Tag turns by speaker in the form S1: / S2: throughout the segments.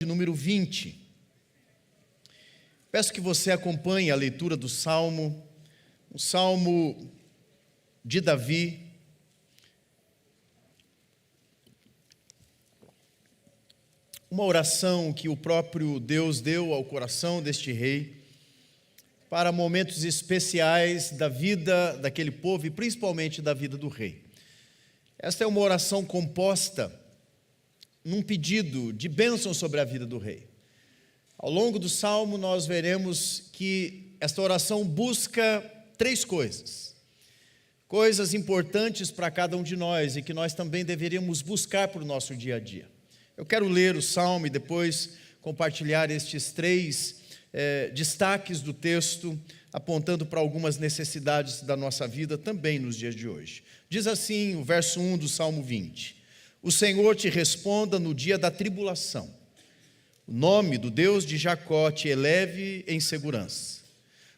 S1: de número 20. Peço que você acompanhe a leitura do Salmo, o Salmo de Davi. Uma oração que o próprio Deus deu ao coração deste rei para momentos especiais da vida daquele povo e principalmente da vida do rei. Esta é uma oração composta num pedido de bênção sobre a vida do rei. Ao longo do Salmo nós veremos que esta oração busca três coisas importantes para cada um de nós e que nós também deveríamos buscar para o nosso dia a dia. Eu quero ler o Salmo e depois compartilhar estes três destaques do texto, apontando para algumas necessidades da nossa vida também nos dias de hoje. Diz assim o verso 1 do Salmo 20: O Senhor te responda no dia da tribulação. O nome do Deus de Jacó te eleve em segurança.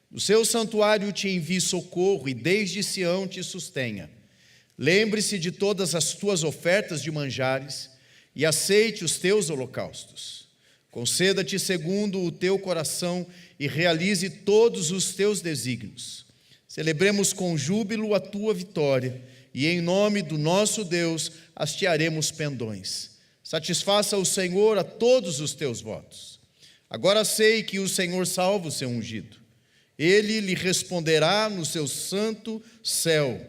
S1: Do seu santuário te envie socorro e desde Sião te sustenha. Lembre-se de todas as tuas ofertas de manjares e aceite os teus holocaustos. Conceda-te segundo o teu coração e realize todos os teus desígnios. Celebremos com júbilo a tua vitória e em nome do nosso Deus hastearemos pendões. Satisfaça o Senhor a todos os teus votos. Agora sei que o Senhor salva o seu ungido. Ele lhe responderá no seu santo céu,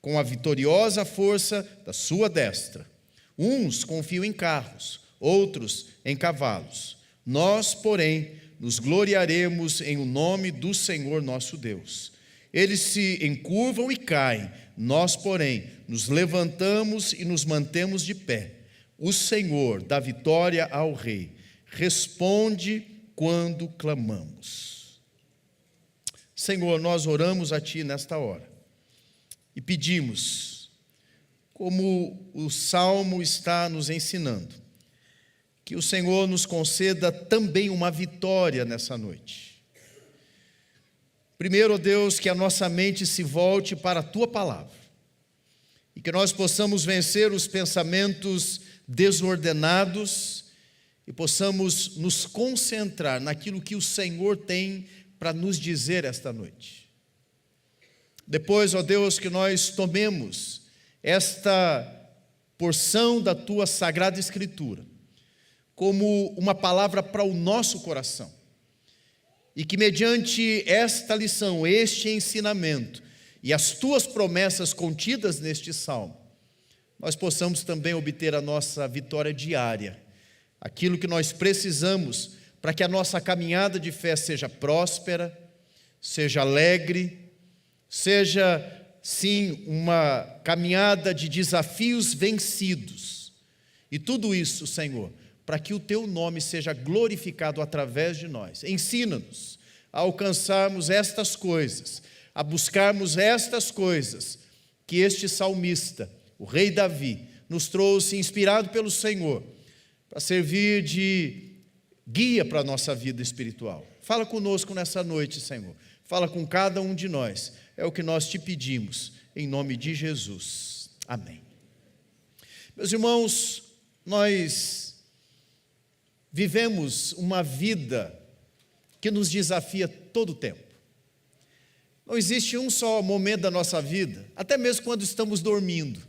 S1: com a vitoriosa força da sua destra. Uns confiam em carros, outros em cavalos. Nós, porém, nos gloriaremos em o nome do Senhor nosso Deus. Eles se encurvam e caem, nós, porém, nos levantamos e nos mantemos de pé. O Senhor dá vitória ao rei, responde quando clamamos. Senhor, nós oramos a Ti nesta hora e pedimos, como o Salmo está nos ensinando, que o Senhor nos conceda também uma vitória nessa noite. Primeiro, ó Deus, que a nossa mente se volte para a Tua palavra e que nós possamos vencer os pensamentos desordenados e possamos nos concentrar naquilo que o Senhor tem para nos dizer esta noite. Depois, ó Deus, que nós tomemos esta porção da Tua Sagrada Escritura como uma palavra para o nosso coração e que mediante esta lição, este ensinamento e as Tuas promessas contidas neste Salmo, nós possamos também obter a nossa vitória diária, aquilo que nós precisamos para que a nossa caminhada de fé seja próspera, seja alegre, seja, sim, uma caminhada de desafios vencidos. E tudo isso, Senhor, para que o Teu nome seja glorificado através de nós. Ensina-nos a alcançarmos estas coisas, a buscarmos estas coisas que este salmista, o rei Davi, nos trouxe inspirado pelo Senhor, para servir de guia para a nossa vida espiritual. Fala conosco nessa noite, Senhor. Fala com cada um de nós. É o que nós Te pedimos, em nome de Jesus. Amém. Meus irmãos, nós vivemos uma vida que nos desafia todo o tempo. Não existe um só momento da nossa vida, até mesmo quando estamos dormindo,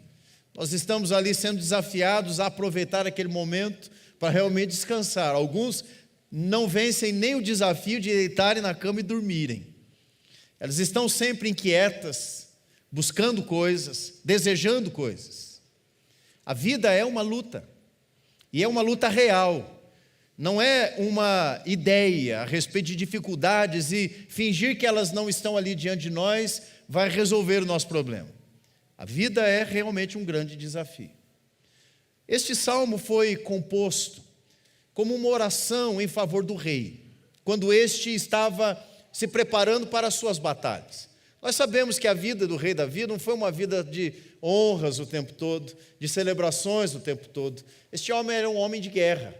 S1: nós estamos ali sendo desafiados a aproveitar aquele momento para realmente descansar. Alguns não vencem nem o desafio de deitarem na cama e dormirem. Elas estão sempre inquietas, buscando coisas, desejando coisas. A vida é uma luta, e é uma luta real. Não é uma ideia a respeito de dificuldades e fingir que elas não estão ali diante de nós vai resolver o nosso problema. A vida é realmente um grande desafio. Este salmo foi composto como uma oração em favor do rei, quando este estava se preparando para as suas batalhas. Nós sabemos que a vida do rei Davi não foi uma vida de honras o tempo todo, de celebrações o tempo todo. Este homem era um homem de guerra.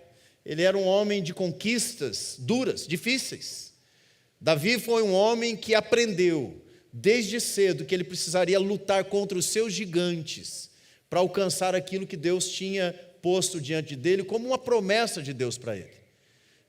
S1: Ele era um homem de conquistas duras, difíceis. Davi foi um homem que aprendeu desde cedo que ele precisaria lutar contra os seus gigantes para alcançar aquilo que Deus tinha posto diante dele como uma promessa de Deus para ele.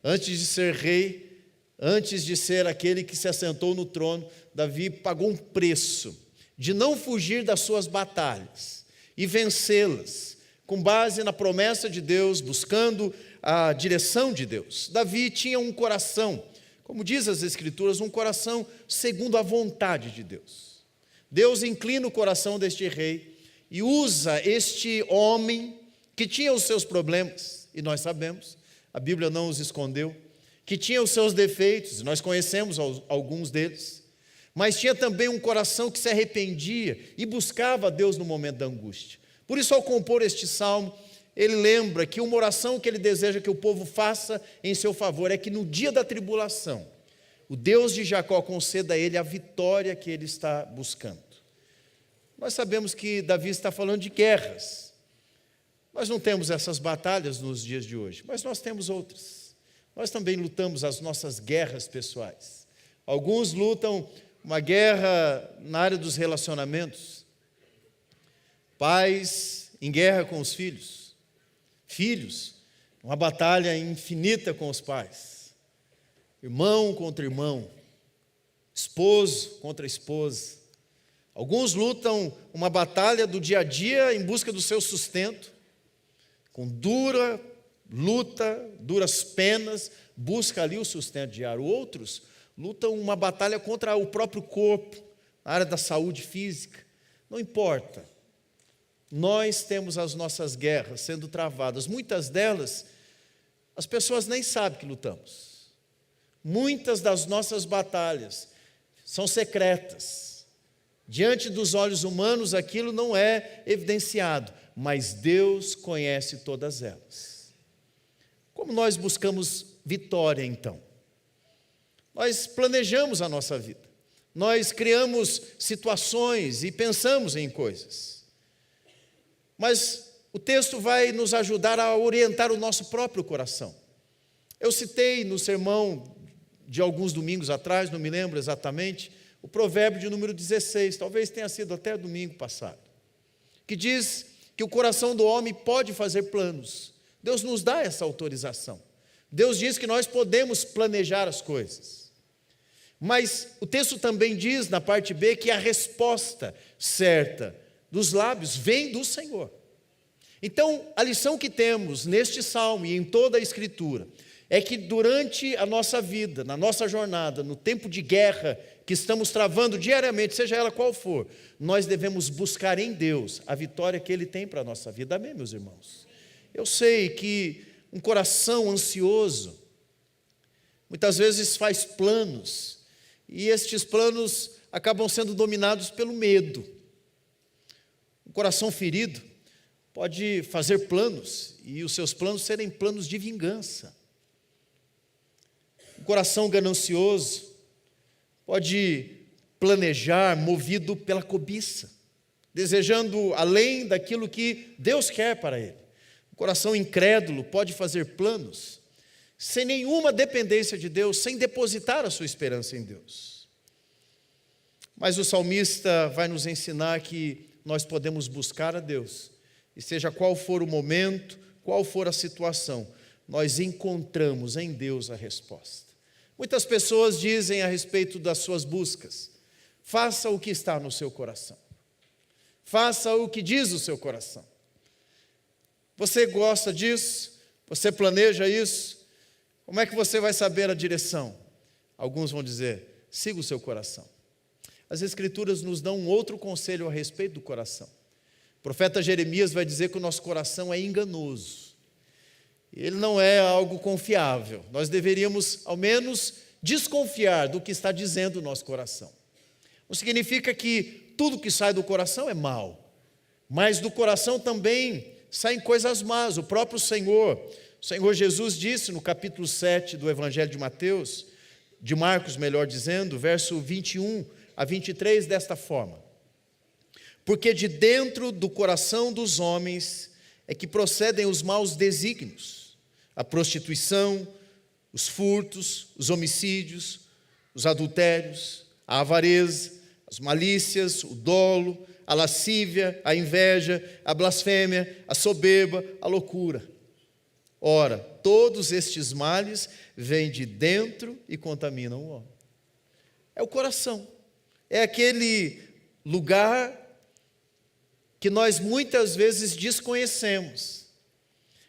S1: Antes de ser rei, antes de ser aquele que se assentou no trono, Davi pagou um preço de não fugir das suas batalhas e vencê-las, com base na promessa de Deus, buscando a direção de Deus. Davi tinha um coração, como diz as Escrituras, um coração segundo a vontade de Deus. Deus inclina o coração deste rei e usa este homem que tinha os seus problemas, e nós sabemos, a Bíblia não os escondeu, que tinha os seus defeitos, nós conhecemos alguns deles, mas tinha também um coração que se arrependia e buscava a Deus no momento da angústia. Por isso, ao compor este salmo, ele lembra que uma oração que ele deseja que o povo faça em seu favor é que no dia da tribulação, o Deus de Jacó conceda a ele a vitória que ele está buscando. Nós sabemos que Davi está falando de guerras. Nós não temos essas batalhas nos dias de hoje, mas nós temos outras. Nós também lutamos as nossas guerras pessoais. Alguns lutam uma guerra na área dos relacionamentos. Pais em guerra com os filhos. Filhos, uma batalha infinita com os pais. Irmão contra irmão. Esposo contra esposa. Alguns lutam uma batalha do dia a dia em busca do seu sustento. Com dura luta, duras penas, busca ali o sustento diário. Outros lutam uma batalha contra o próprio corpo, na área da saúde física. Não importa. Nós temos as nossas guerras sendo travadas. Muitas delas, as pessoas nem sabem que lutamos. Muitas das nossas batalhas são secretas. Diante dos olhos humanos, aquilo não é evidenciado, mas Deus conhece todas elas. Como nós buscamos vitória, então? Nós planejamos a nossa vida, nós criamos situações e pensamos em coisas, mas o texto vai nos ajudar a orientar o nosso próprio coração. Eu citei no sermão de alguns domingos atrás, não me lembro exatamente, o provérbio de número 16, talvez tenha sido até domingo passado, que diz que o coração do homem pode fazer planos. Deus nos dá essa autorização. Deus diz que nós podemos planejar as coisas. Mas o texto também diz, na parte B, que a resposta certa dos lábios vem do Senhor. Então, a lição que temos neste salmo e em toda a Escritura é que durante a nossa vida, na nossa jornada, no tempo de guerra que estamos travando diariamente, seja ela qual for, nós devemos buscar em Deus a vitória que Ele tem para a nossa vida. Amém, meus irmãos? Eu sei que um coração ansioso muitas vezes faz planos, e estes planos acabam sendo dominados pelo medo. Um coração ferido pode fazer planos, e os seus planos serem planos de vingança. Um coração ganancioso pode planejar movido pela cobiça, desejando além daquilo que Deus quer para ele. Um coração incrédulo pode fazer planos sem nenhuma dependência de Deus, sem depositar a sua esperança em Deus. Mas o salmista vai nos ensinar que nós podemos buscar a Deus, e seja qual for o momento, qual for a situação, nós encontramos em Deus a resposta. Muitas pessoas dizem a respeito das suas buscas: faça o que está no seu coração. Faça o que diz o seu coração. Você gosta disso? Você planeja isso? Como é que você vai saber a direção? Alguns vão dizer: siga o seu coração. As Escrituras nos dão um outro conselho a respeito do coração. O profeta Jeremias vai dizer que o nosso coração é enganoso. Ele não é algo confiável. Nós deveríamos, ao menos, desconfiar do que está dizendo o nosso coração. Não significa que tudo que sai do coração é mal, mas do coração também saem coisas más. O próprio Senhor, o Senhor Jesus disse no capítulo 7 do Evangelho de Mateus, de Marcos, melhor dizendo, verso 21 a 23, desta forma: porque de dentro do coração dos homens é que procedem os maus desígnios, a prostituição, os furtos, os homicídios, os adultérios, a avareza, as malícias, o dolo, a lascívia, a inveja, a blasfêmia, a soberba, a loucura. Ora, todos estes males vêm de dentro e contaminam o homem. É o coração. É aquele lugar que nós muitas vezes desconhecemos.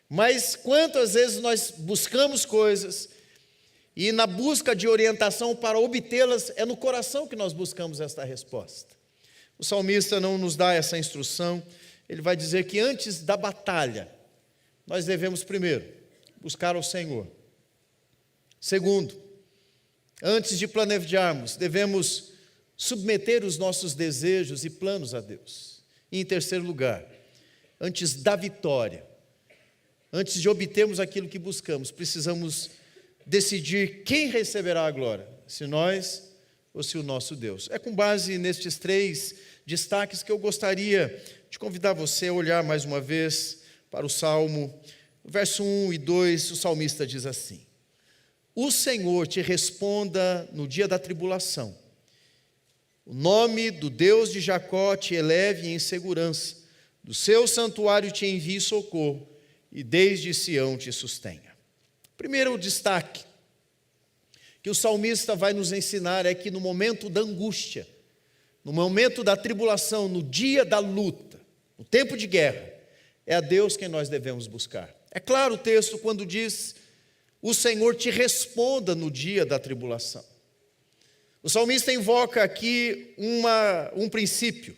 S1: Mas quantas vezes nós buscamos coisas e na busca de orientação para obtê-las, é no coração que nós buscamos esta resposta. O salmista não nos dá essa instrução. Ele vai dizer que antes da batalha, nós devemos primeiro buscar ao Senhor. Segundo, antes de planejarmos, devemos submeter os nossos desejos e planos a Deus. E em terceiro lugar, antes da vitória, antes de obtermos aquilo que buscamos, precisamos decidir quem receberá a glória, se nós ou se o nosso Deus. É com base nestes 3 destaques que eu gostaria de convidar você a olhar mais uma vez para o Salmo. Verso 1 e 2, o salmista diz assim: o Senhor te responda no dia da tribulação. O nome do Deus de Jacó te eleve em segurança. Do seu santuário te envie socorro e desde Sião te sustenha. Primeiro destaque que o salmista vai nos ensinar é que no momento da angústia, no momento da tribulação, no dia da luta, no tempo de guerra, é a Deus quem nós devemos buscar. É claro o texto quando diz: o Senhor te responda no dia da tribulação. O salmista invoca aqui um princípio.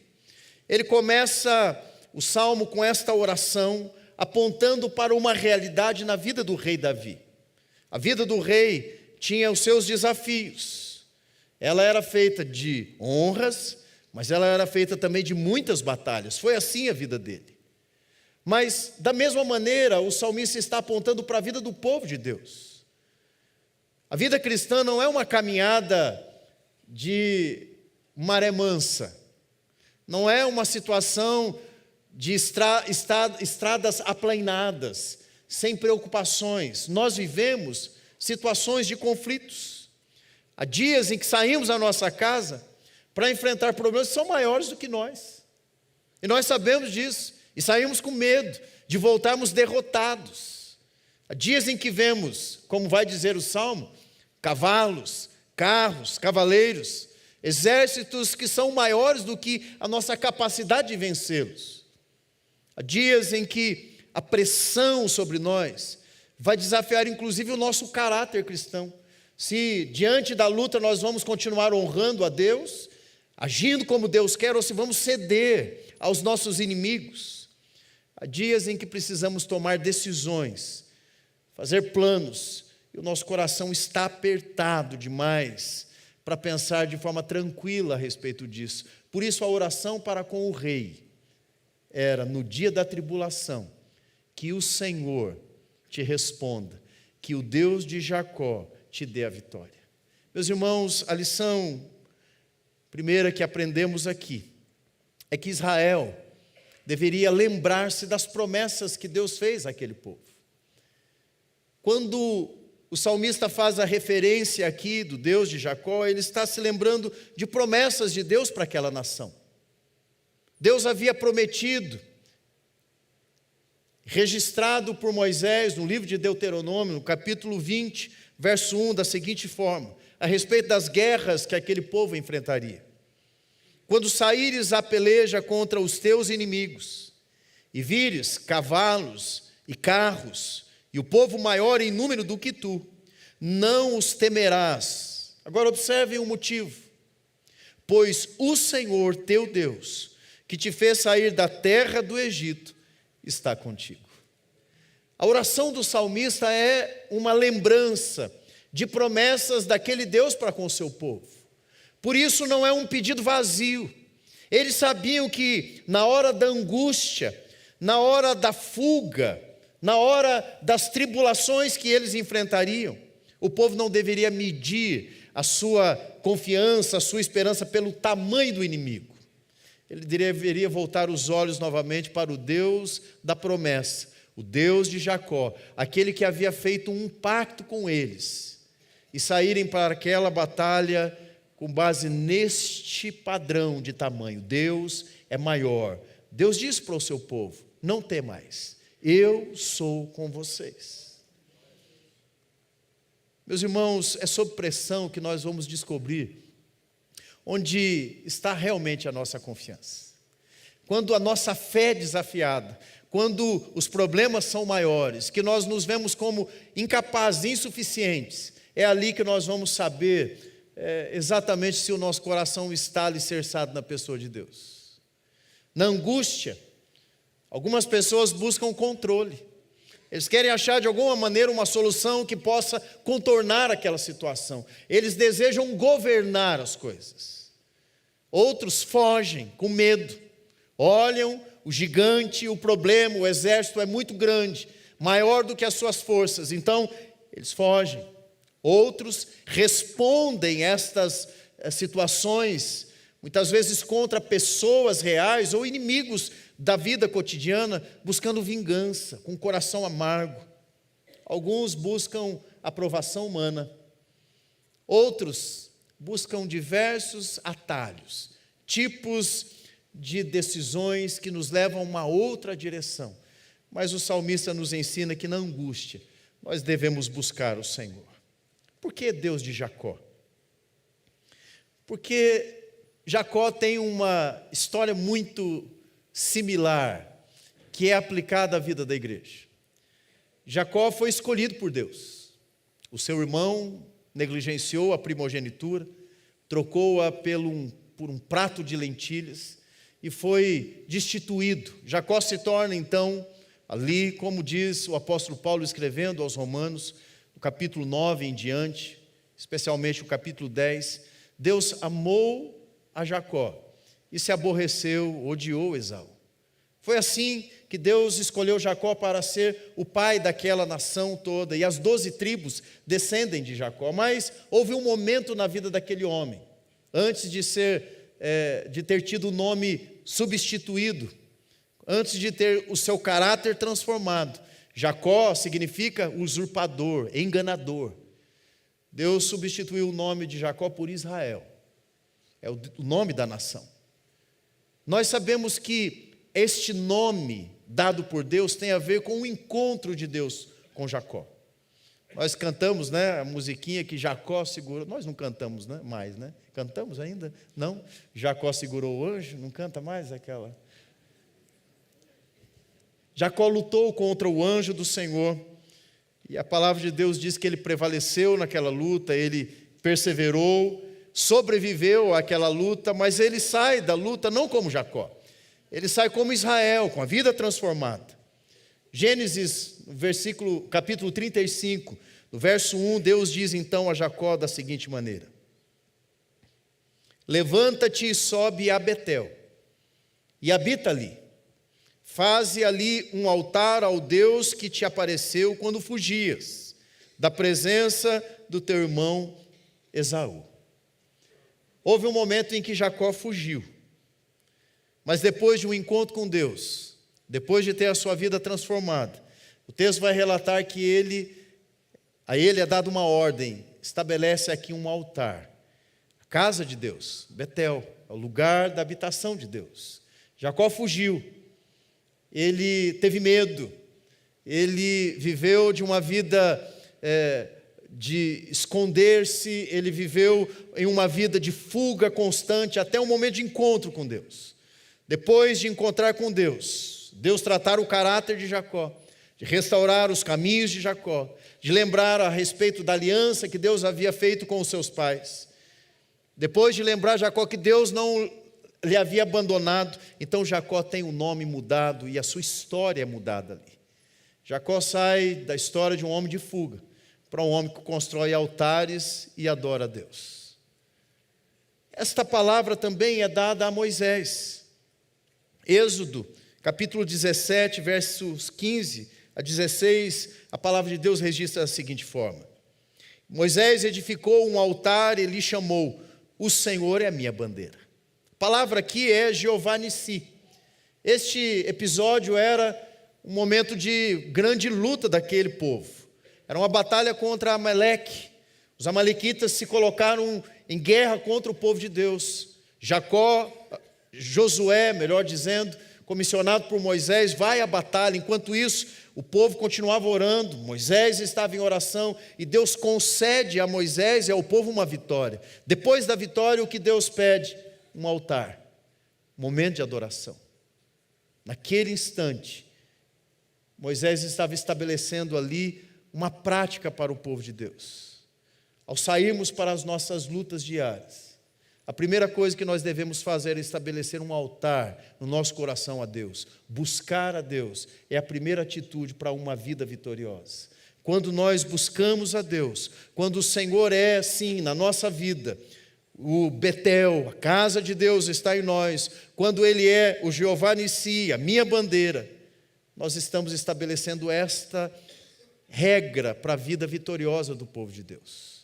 S1: Ele começa o salmo com esta oração, apontando para uma realidade na vida do rei Davi. A vida do rei tinha os seus desafios. Ela era feita de honras, mas ela era feita também de muitas batalhas. Foi assim a vida dele. Mas, da mesma maneira, o salmista está apontando para a vida do povo de Deus. A vida cristã não é uma caminhada de maré mansa. Não é uma situação de estradas aplainadas, sem preocupações. Nós vivemos situações de conflitos. Há dias em que saímos da nossa casa para enfrentar problemas que são maiores do que nós. E nós sabemos disso. E saímos com medo de voltarmos derrotados. Há dias em que vemos, como vai dizer o Salmo, cavalos, carros, cavaleiros, exércitos que são maiores do que a nossa capacidade de vencê-los. Há dias em que a pressão sobre nós vai desafiar inclusive o nosso caráter cristão. Se diante da luta nós vamos continuar honrando a Deus, agindo como Deus quer, ou se vamos ceder aos nossos inimigos. Há dias em que precisamos tomar decisões, fazer planos, e o nosso coração está apertado demais para pensar de forma tranquila a respeito disso. Por isso a oração para com o rei era no dia da tribulação, que o Senhor te responda, que o Deus de Jacó te dê a vitória. Meus irmãos, a lição primeira que aprendemos aqui é que Israel deveria lembrar-se das promessas que Deus fez àquele povo. Quando o salmista faz a referência aqui do Deus de Jacó, ele está se lembrando de promessas de Deus para aquela nação. Deus havia prometido, registrado por Moisés no livro de Deuteronômio, no capítulo 20, verso 1, da seguinte forma, a respeito das guerras que aquele povo enfrentaria. Quando saíres à peleja contra os teus inimigos, e vires cavalos e carros, e o povo maior em número do que tu, não os temerás. Agora observem o motivo. Pois o Senhor teu Deus, que te fez sair da terra do Egito, está contigo. A oração do salmista é uma lembrança de promessas daquele Deus para com o seu povo. Por isso não é um pedido vazio. Eles sabiam que na hora da angústia, na hora da fuga, na hora das tribulações que eles enfrentariam, o povo não deveria medir a sua confiança, a sua esperança pelo tamanho do inimigo. Ele deveria voltar os olhos novamente para o Deus da promessa, o Deus de Jacó, aquele que havia feito um pacto com eles, e saírem para aquela batalha com base neste padrão de tamanho. Deus é maior. Deus diz para o seu povo: não temais, eu sou com vocês. Meus irmãos, é sob pressão que nós vamos descobrir onde está realmente a nossa confiança. Quando a nossa fé é desafiada, quando os problemas são maiores, que nós nos vemos como incapazes, insuficientes, é ali que nós vamos saber exatamente se o nosso coração está alicerçado na pessoa de Deus. Na angústia, algumas pessoas buscam controle. Eles querem achar de alguma maneira uma solução que possa contornar aquela situação. Eles desejam governar as coisas. Outros fogem com medo. Olham o gigante, o problema, o exército é muito grande, maior do que as suas forças. Então, eles fogem. Outros respondem estas situações, muitas vezes contra pessoas reais ou inimigos da vida cotidiana, buscando vingança, com coração amargo. Alguns buscam aprovação humana. Outros buscam diversos atalhos, tipos de decisões que nos levam a uma outra direção. Mas o salmista nos ensina que na angústia nós devemos buscar o Senhor. Por que Deus de Jacó? Porque Jacó tem uma história muito similar, que é aplicada à vida da igreja. Jacó foi escolhido por Deus. O seu irmão negligenciou a primogenitura, trocou-a por um prato de lentilhas e foi destituído. Jacó se torna então, ali, como diz o apóstolo Paulo escrevendo aos Romanos, no capítulo 9 em diante, especialmente o capítulo 10, Deus amou a Jacó e se aborreceu, odiou Esaú. Foi assim que Deus escolheu Jacó para ser o pai daquela nação toda, e as 12 tribos descendem de Jacó. Mas houve um momento na vida daquele homem, antes de ter tido o nome substituído, antes de ter o seu caráter transformado. Jacó significa usurpador, enganador. Deus substituiu o nome de Jacó por Israel. É o nome da nação. Nós sabemos que este nome dado por Deus tem a ver com o encontro de Deus com Jacó. Nós cantamos, a musiquinha que Jacó segurou. Nós não cantamos, mais, Cantamos ainda? Não? Jacó segurou o anjo, não canta mais aquela. Jacó lutou contra o anjo do Senhor, e a palavra de Deus diz que ele prevaleceu naquela luta, ele perseverou, sobreviveu àquela luta, mas ele sai da luta não como Jacó, ele sai como Israel, com a vida transformada. Gênesis, capítulo 35, no verso 1, Deus diz então a Jacó da seguinte maneira: levanta-te e sobe a Betel, e habita ali. Faze ali um altar ao Deus que te apareceu quando fugias da presença do teu irmão Esaú. Houve um momento em que Jacó fugiu, mas depois de um encontro com Deus, depois de ter a sua vida transformada, o texto vai relatar que a ele é dada uma ordem: estabelece aqui um altar, a casa de Deus, Betel, é o lugar da habitação de Deus. Jacó fugiu. Ele teve medo, ele viveu de uma vida de esconder-se, ele viveu em uma vida de fuga constante até o momento de encontro com Deus. Depois de encontrar com Deus, Deus tratar o caráter de Jacó, de restaurar os caminhos de Jacó, de lembrar a respeito da aliança que Deus havia feito com os seus pais. Depois de lembrar Jacó que Deus não lhe havia abandonado, então Jacó tem o nome mudado e a sua história é mudada ali. Jacó sai da história de um homem de fuga para um homem que constrói altares e adora a Deus. Esta palavra também é dada a Moisés. Êxodo, capítulo 17, versos 15 a 16, a palavra de Deus registra da seguinte forma: Moisés edificou um altar e lhe chamou: o Senhor é a minha bandeira. A palavra aqui é Jeová Nissi. Este episódio era um momento de grande luta daquele povo. Era uma batalha contra Amaleque. Os amalequitas se colocaram em guerra contra o povo de Deus. Josué, melhor dizendo, comissionado por Moisés, vai à batalha. Enquanto isso, o povo continuava orando, Moisés estava em oração, e Deus concede a Moisés e ao povo uma vitória. Depois da vitória, o que Deus pede? Um altar, um momento de adoração. Naquele instante, Moisés estava estabelecendo ali uma prática para o povo de Deus. Ao sairmos para as nossas lutas diárias, a primeira coisa que nós devemos fazer é estabelecer um altar no nosso coração a Deus. Buscar a Deus é a primeira atitude para uma vida vitoriosa. Quando nós buscamos a Deus, quando o Senhor é, sim, na nossa vida, o Betel, a casa de Deus está em nós, quando Ele é o Jeová Nissi, a minha bandeira, nós estamos estabelecendo esta regra para a vida vitoriosa do povo de Deus.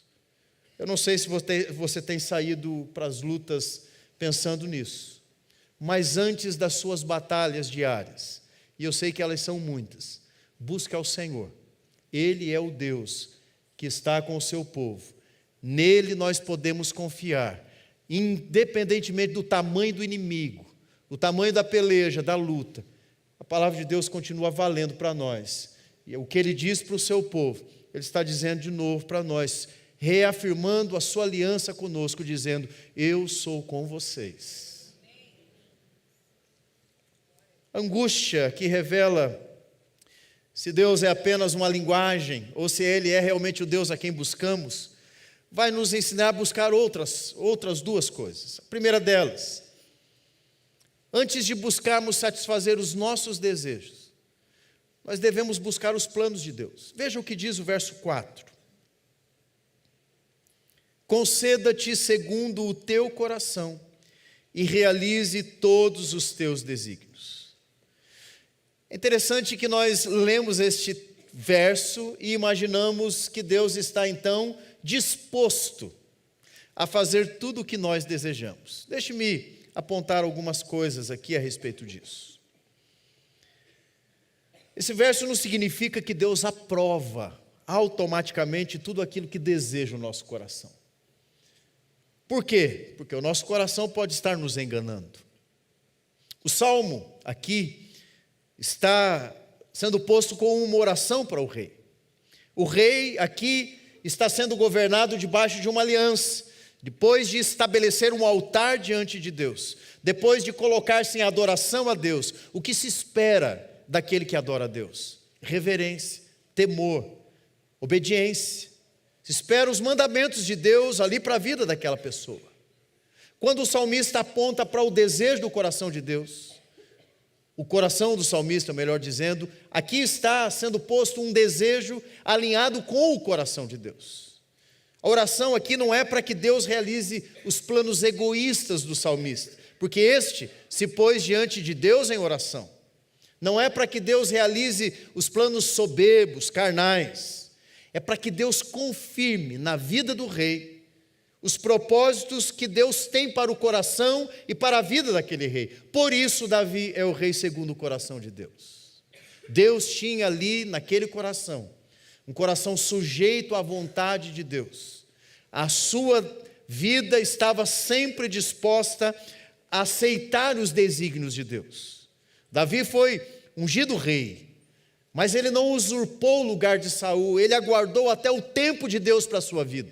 S1: Eu não sei se você tem saído para as lutas pensando nisso, mas antes das suas batalhas diárias, e eu sei que elas são muitas, busque ao Senhor. Ele é o Deus que está com o seu povo. Nele nós podemos confiar, independentemente do tamanho do inimigo, do tamanho da peleja, da luta. A palavra de Deus continua valendo para nós. E o que Ele diz para o seu povo, Ele está dizendo de novo para nós, reafirmando a sua aliança conosco, dizendo: eu sou com vocês. Angústia que revela se Deus é apenas uma linguagem, ou se Ele é realmente o Deus a quem buscamos, vai nos ensinar a buscar outras duas coisas. A primeira delas, antes de buscarmos satisfazer os nossos desejos, nós devemos buscar os planos de Deus. Veja o que diz o verso 4. Conceda-te segundo o teu coração e realize todos os teus desígnios. É interessante que nós lemos este verso e imaginamos que Deus está então disposto a fazer tudo o que nós desejamos. Deixe-me apontar algumas coisas aqui a respeito disso. Esse verso não significa que Deus aprova automaticamente tudo aquilo que deseja o nosso coração. Por quê? Porque o nosso coração pode estar nos enganando. O salmo aqui está sendo posto como uma oração para o rei. O rei aqui está sendo governado debaixo de uma aliança, depois de estabelecer um altar diante de Deus, depois de colocar-se em adoração a Deus. O que se espera daquele que adora a Deus? Reverência, temor, obediência. Se espera os mandamentos de Deus ali para a vida daquela pessoa. Quando o salmista aponta para o desejo do coração de Deus, o coração do salmista, melhor dizendo, aqui está sendo posto um desejo alinhado com o coração de Deus. A oração aqui não é para que Deus realize os planos egoístas do salmista, porque este se pôs diante de Deus em oração. Não é para que Deus realize os planos soberbos, carnais. É para que Deus confirme na vida do rei os propósitos que Deus tem para o coração e para a vida daquele rei. Por isso Davi é o rei segundo o coração de Deus. Deus tinha ali naquele coração, um coração sujeito à vontade de Deus. A sua vida estava sempre disposta a aceitar os desígnios de Deus. Davi foi ungido rei, mas ele não usurpou o lugar de Saul, ele aguardou até o tempo de Deus para a sua vida.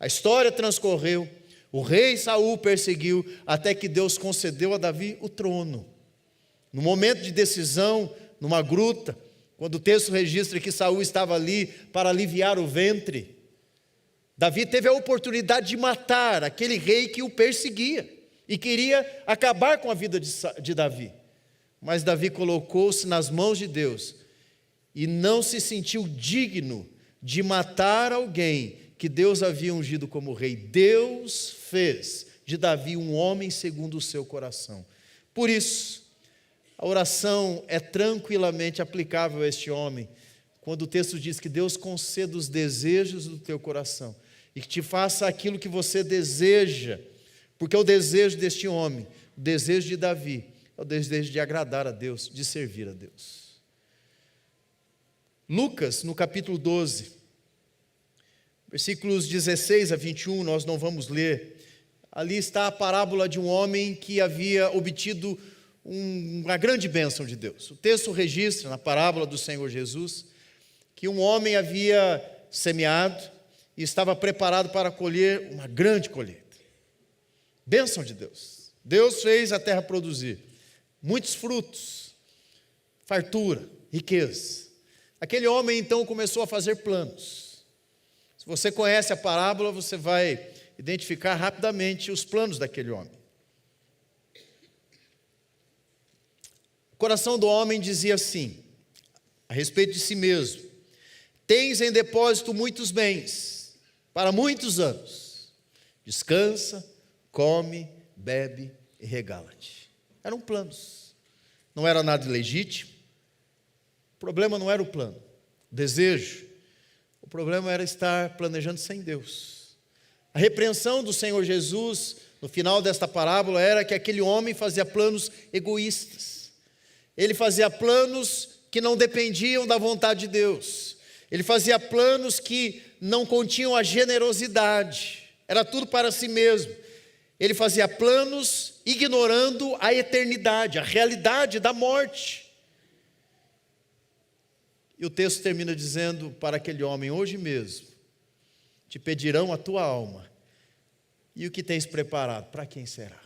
S1: A história transcorreu, o rei Saul perseguiu, até que Deus concedeu a Davi o trono. No momento de decisão, numa gruta, quando o texto registra que Saul estava ali para aliviar o ventre, Davi teve a oportunidade de matar aquele rei que o perseguia e queria acabar com a vida de Davi. Mas Davi colocou-se nas mãos de Deus e não se sentiu digno de matar alguém que Deus havia ungido como rei. Deus fez de Davi um homem segundo o seu coração. Por isso, a oração é tranquilamente aplicável a este homem, quando o texto diz que Deus conceda os desejos do teu coração e que te faça aquilo que você deseja, porque o desejo deste homem, o desejo de Davi, é o desejo de agradar a Deus, de servir a Deus. Lucas, no capítulo 12, Versículos 16 a 21, nós não vamos ler. Ali está a parábola de um homem que havia obtido uma grande bênção de Deus. O texto registra, na parábola do Senhor Jesus, que um homem havia semeado e estava preparado para colher uma grande colheita. Bênção de Deus. Deus fez a terra produzir muitos frutos, fartura, riqueza. Aquele homem então começou a fazer planos. Se você conhece a parábola, você vai identificar rapidamente os planos daquele homem. O coração do homem dizia assim, a respeito de si mesmo: tens em depósito muitos bens, para muitos anos. Descansa, come, bebe e regala-te. Eram planos. Não era nada ilegítimo. O problema não era o plano, o desejo. O problema era estar planejando sem Deus. A repreensão do Senhor Jesus, no final desta parábola, era que aquele homem fazia planos egoístas. Ele fazia planos que não dependiam da vontade de Deus. Ele fazia planos que não continham a generosidade. Era tudo para si mesmo. Ele fazia planos ignorando a eternidade, a realidade da morte. E o texto termina dizendo para aquele homem: hoje mesmo te pedirão a tua alma, e o que tens preparado, para quem será?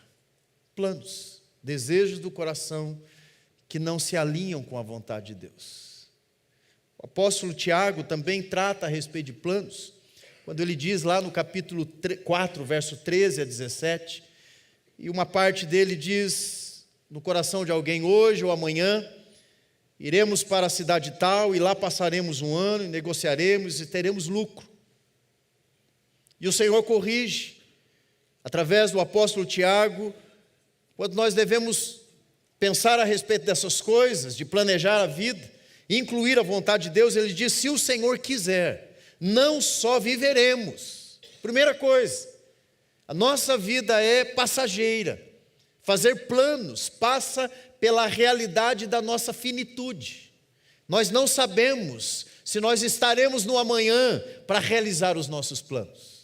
S1: Planos, desejos do coração que não se alinham com a vontade de Deus. O apóstolo Tiago também trata a respeito de planos, quando ele diz lá no capítulo 4, verso 13 a 17, e uma parte dele diz: no coração de alguém hoje ou amanhã, iremos para a cidade tal, e lá passaremos um ano, e negociaremos, e teremos lucro. E o Senhor corrige, através do apóstolo Tiago, quando nós devemos pensar a respeito dessas coisas, de planejar a vida, incluir a vontade de Deus. Ele diz: se o Senhor quiser, não só viveremos. Primeira coisa, a nossa vida é passageira. Fazer planos passa pela realidade da nossa finitude. Nós não sabemos se nós estaremos no amanhã para realizar os nossos planos.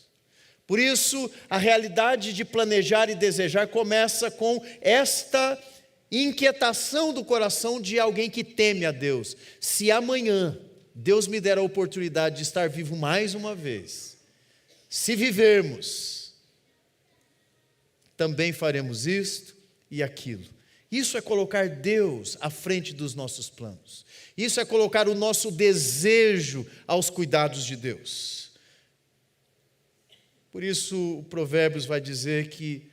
S1: Por isso, a realidade de planejar e desejar começa com esta inquietação do coração de alguém que teme a Deus. Se amanhã Deus me der a oportunidade de estar vivo mais uma vez, se vivermos, também faremos isto e aquilo. Isso é colocar Deus à frente dos nossos planos. Isso é colocar o nosso desejo aos cuidados de Deus. Por isso, o Provérbios vai dizer que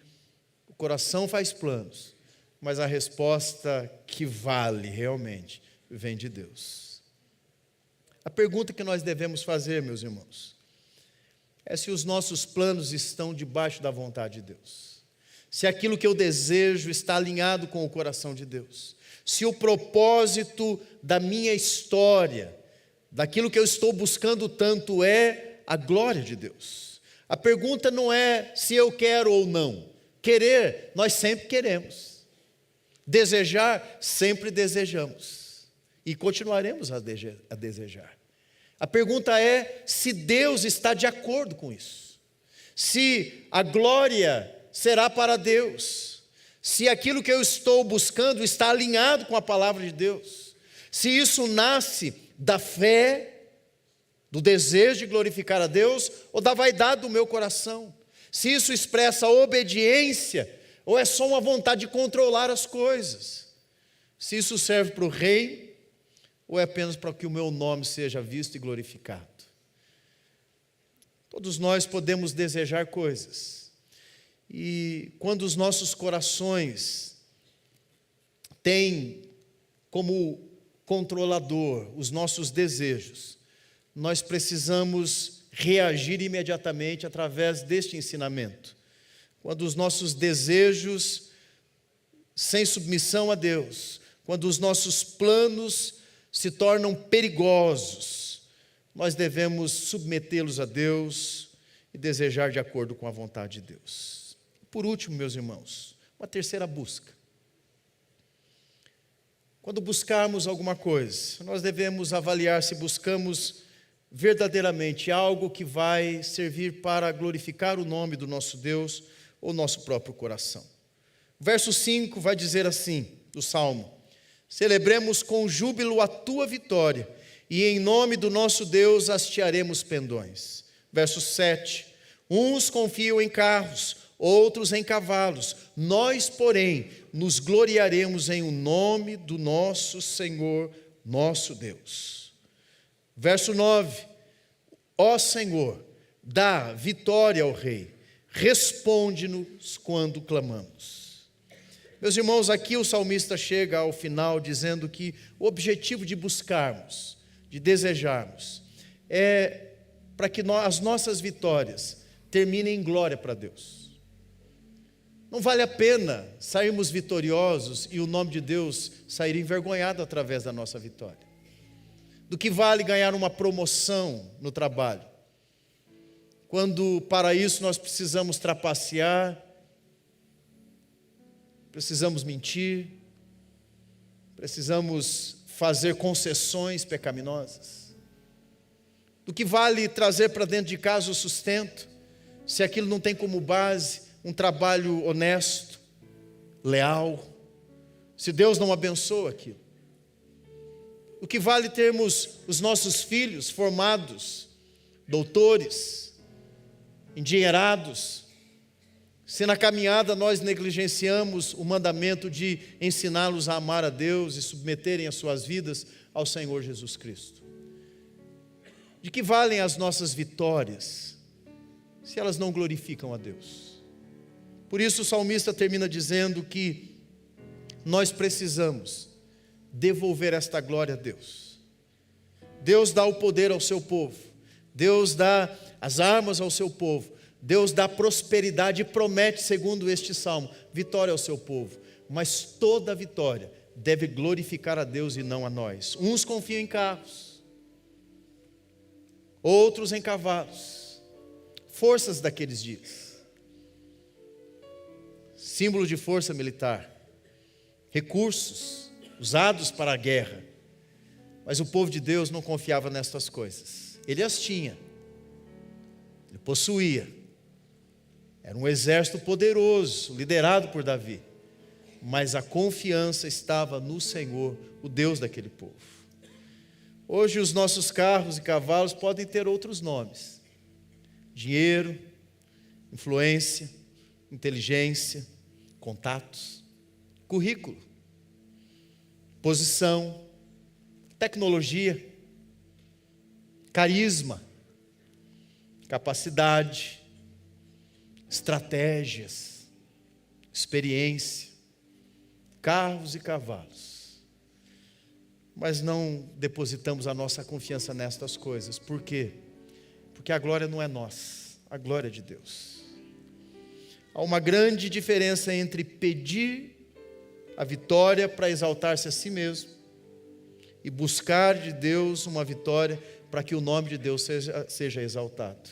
S1: o coração faz planos, mas a resposta que vale realmente vem de Deus. A pergunta que nós devemos fazer, meus irmãos, é se os nossos planos estão debaixo da vontade de Deus. Se aquilo que eu desejo está alinhado com o coração de Deus. Se o propósito da minha história, daquilo que eu estou buscando tanto, é a glória de Deus. A pergunta não é se eu quero ou não. Querer, nós sempre queremos. Desejar, sempre desejamos. E continuaremos a desejar. A pergunta é se Deus está de acordo com isso. Se a glória será para Deus. Se aquilo que eu estou buscando está alinhado com a palavra de Deus. Se isso nasce da fé, do desejo de glorificar a Deus, ou da vaidade do meu coração. Se isso expressa obediência, ou é só uma vontade de controlar as coisas. Se isso serve para o rei, ou é apenas para que o meu nome seja visto e glorificado. Todos nós podemos desejar coisas. E quando os nossos corações têm como controlador os nossos desejos, nós precisamos reagir imediatamente através deste ensinamento. Quando os nossos desejos, sem submissão a Deus, quando os nossos planos se tornam perigosos, nós devemos submetê-los a Deus e desejar de acordo com a vontade de Deus. Por último, meus irmãos, uma terceira busca. Quando buscarmos alguma coisa, nós devemos avaliar se buscamos verdadeiramente algo que vai servir para glorificar o nome do nosso Deus ou nosso próprio coração. Verso 5 vai dizer assim, do Salmo: celebremos com júbilo a tua vitória, e em nome do nosso Deus hastearemos pendões. Verso 7, uns confiam em carros, outros em cavalos, nós, porém, nos gloriaremos em o nome do nosso Senhor, nosso Deus. Verso 9, ó Senhor, dá vitória ao Rei, responde-nos quando clamamos. Meus irmãos, aqui o salmista chega ao final dizendo que o objetivo de buscarmos, de desejarmos, é para que as nossas vitórias terminem em glória para Deus. Não vale a pena sairmos vitoriosos e o nome de Deus sair envergonhado através da nossa vitória. Do que vale ganhar uma promoção no trabalho, quando para isso nós precisamos trapacear, precisamos mentir, precisamos fazer concessões pecaminosas. Do que vale trazer para dentro de casa o sustento, se aquilo não tem como base um trabalho honesto, leal, se Deus não abençoa aquilo? O que vale termos os nossos filhos formados, doutores, endinheirados, se na caminhada nós negligenciamos o mandamento de ensiná-los a amar a Deus e submeterem as suas vidas ao Senhor Jesus Cristo? De que valem as nossas vitórias, se elas não glorificam a Deus? Por isso o salmista termina dizendo que nós precisamos devolver esta glória a Deus. Deus dá o poder ao seu povo, Deus dá as armas ao seu povo, Deus dá prosperidade e promete, segundo este salmo, vitória ao seu povo. Mas toda vitória deve glorificar a Deus e não a nós. Uns confiam em carros, outros em cavalos, forças daqueles dias, símbolo de força militar, recursos usados para a guerra. Mas o povo de Deus não confiava nestas coisas. Ele as tinha, ele possuía, era um exército poderoso, liderado por Davi, mas a confiança estava no Senhor, o Deus daquele povo. Hoje os nossos carros e cavalos podem ter outros nomes: dinheiro, influência, inteligência, contatos, currículo, posição, tecnologia, carisma, capacidade, estratégias, experiência, carros e cavalos. Mas não depositamos a nossa confiança nestas coisas. Por quê? Porque a glória não é nossa, a glória é de Deus. Há uma grande diferença entre pedir a vitória para exaltar-se a si mesmo e buscar de Deus uma vitória para que o nome de Deus seja exaltado.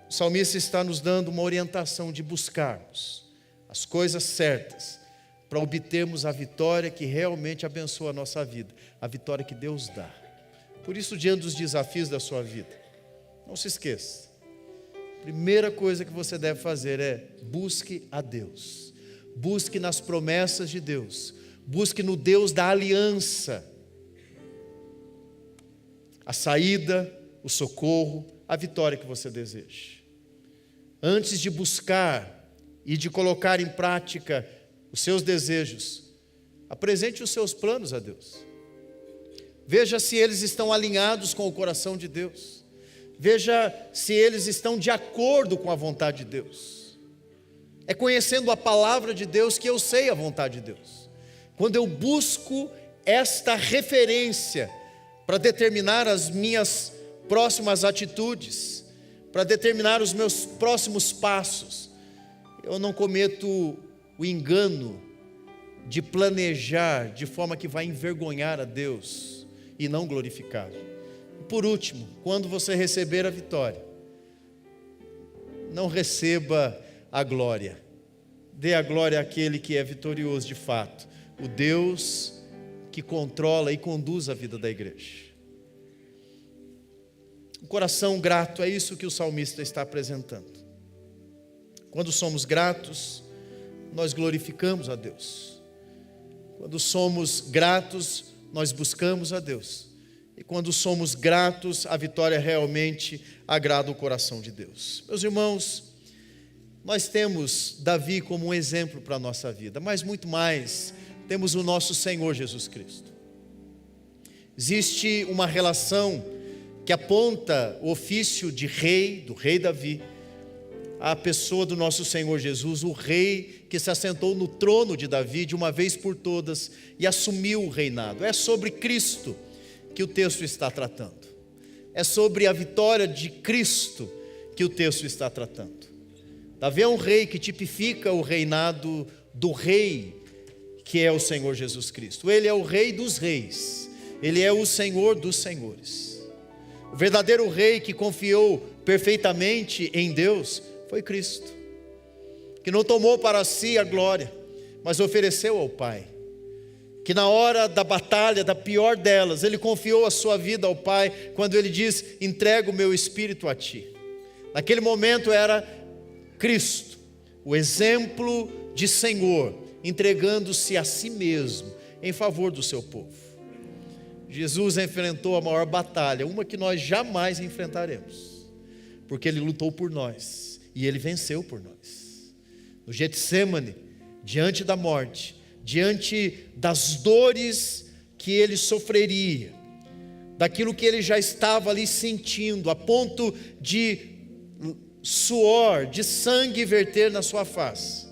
S1: O salmista está nos dando uma orientação de buscarmos as coisas certas para obtermos a vitória que realmente abençoa a nossa vida, a vitória que Deus dá. Por isso, diante dos desafios da sua vida, não se esqueça, a primeira coisa que você deve fazer é busque a Deus, busque nas promessas de Deus, busque no Deus da aliança, a saída, o socorro, a vitória que você deseja. Antes de buscar e de colocar em prática os seus desejos, apresente os seus planos a Deus. Veja se eles estão alinhados com o coração de Deus. Veja se eles estão de acordo com a vontade de Deus. É conhecendo a palavra de Deus que eu sei a vontade de Deus. Quando eu busco esta referência para determinar as minhas próximas atitudes, para determinar os meus próximos passos, eu não cometo o engano de planejar de forma que vai envergonhar a Deus e não glorificá-lo. Por último, quando você receber a vitória, não receba a glória, dê a glória àquele que é vitorioso de fato, o Deus que controla e conduz a vida da igreja. Um coração grato, é isso que o salmista está apresentando. Quando somos gratos, nós glorificamos a Deus. Quando somos gratos, nós buscamos a Deus. E quando somos gratos, a vitória realmente agrada o coração de Deus. Meus irmãos, nós temos Davi como um exemplo para a nossa vida, mas muito mais, temos o nosso Senhor Jesus Cristo. Existe uma relação que aponta o ofício de rei, do rei Davi, à pessoa do nosso Senhor Jesus, o rei que se assentou no trono de Davi de uma vez por todas e assumiu o reinado. É sobre Cristo que o texto está tratando. É sobre a vitória de Cristo que o texto está tratando. Davi é um rei que tipifica o reinado do rei que é o Senhor Jesus Cristo. Ele é o rei dos reis, ele é o Senhor dos senhores. O verdadeiro rei que confiou perfeitamente em Deus foi Cristo, que não tomou para si a glória, mas ofereceu ao Pai, que na hora da batalha, da pior delas, ele confiou a sua vida ao Pai, quando ele diz: entrego o meu espírito a ti. Naquele momento era Cristo, o exemplo de Senhor, entregando-se a si mesmo em favor do seu povo. Jesus enfrentou a maior batalha, uma que nós jamais enfrentaremos, porque ele lutou por nós e ele venceu por nós. No Getsêmani, diante da morte, diante das dores que ele sofreria, daquilo que ele já estava ali sentindo, a ponto de suor, de sangue verter na sua face,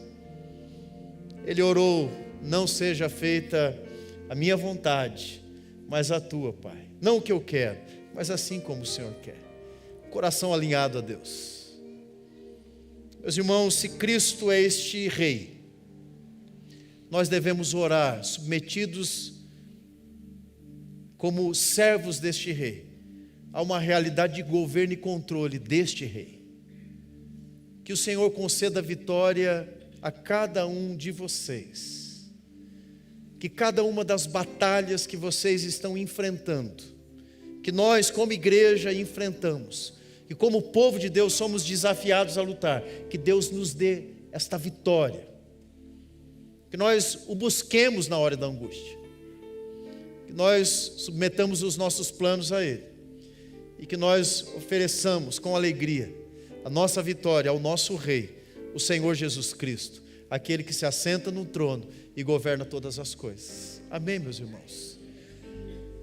S1: ele orou: não seja feita a minha vontade, mas a tua, Pai. Não o que eu quero, mas assim como o Senhor quer. Coração alinhado a Deus. Meus irmãos, se Cristo é este rei, nós devemos orar submetidos como servos deste rei, a uma realidade de governo e controle deste rei. Que o Senhor conceda vitória a cada um de vocês, que cada uma das batalhas que vocês estão enfrentando, que nós como igreja enfrentamos, e como povo de Deus somos desafiados a lutar, que Deus nos dê esta vitória, que nós o busquemos na hora da angústia, que nós submetamos os nossos planos a Ele, e que nós ofereçamos com alegria a nossa vitória ao nosso Rei, o Senhor Jesus Cristo, aquele que se assenta no trono e governa todas as coisas. Amém, meus irmãos?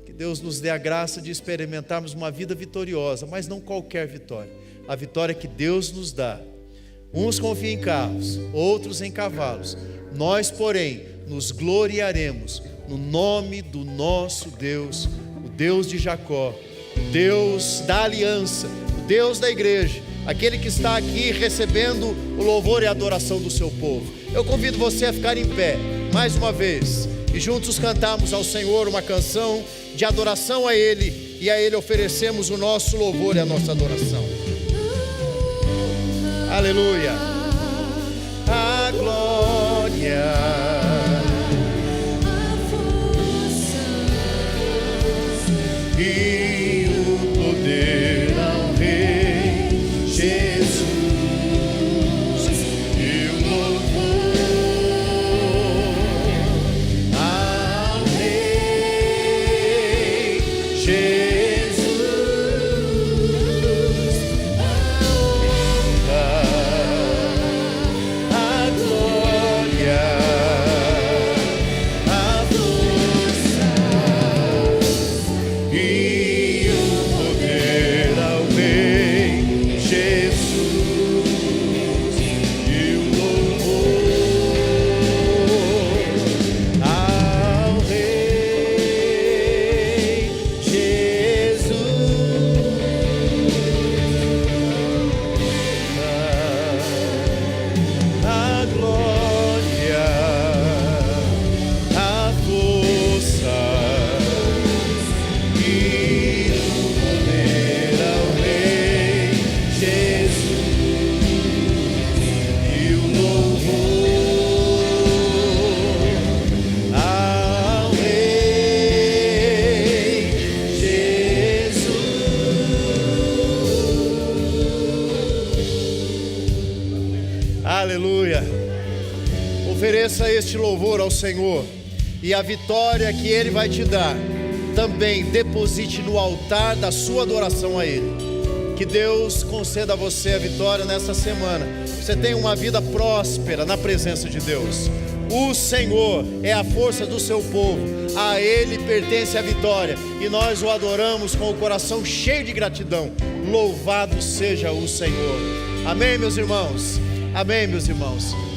S1: Que Deus nos dê a graça de experimentarmos uma vida vitoriosa, mas não qualquer vitória, a vitória que Deus nos dá. Uns confiam em carros, outros em cavalos, nós, porém, nos gloriaremos no nome do nosso Deus, o Deus de Jacó, o Deus da aliança, o Deus da igreja, aquele que está aqui recebendo o louvor e a adoração do seu povo. Eu convido você a ficar em pé, mais uma vez, e juntos cantarmos ao Senhor uma canção de adoração a Ele, e a Ele oferecemos o nosso louvor e a nossa adoração. Aleluia! A glória, e o poder ao Rei Jesus, e o louvor ao Rei Jesus, a glória. Ofereça este louvor ao Senhor, e a vitória que Ele vai te dar, também deposite no altar da sua adoração a Ele. Que Deus conceda a você a vitória nesta semana. Você tenha uma vida próspera na presença de Deus. O Senhor é a força do seu povo, a Ele pertence a vitória, e nós o adoramos com o coração cheio de gratidão. Louvado seja o Senhor. Amém, meus irmãos? Amém, meus irmãos?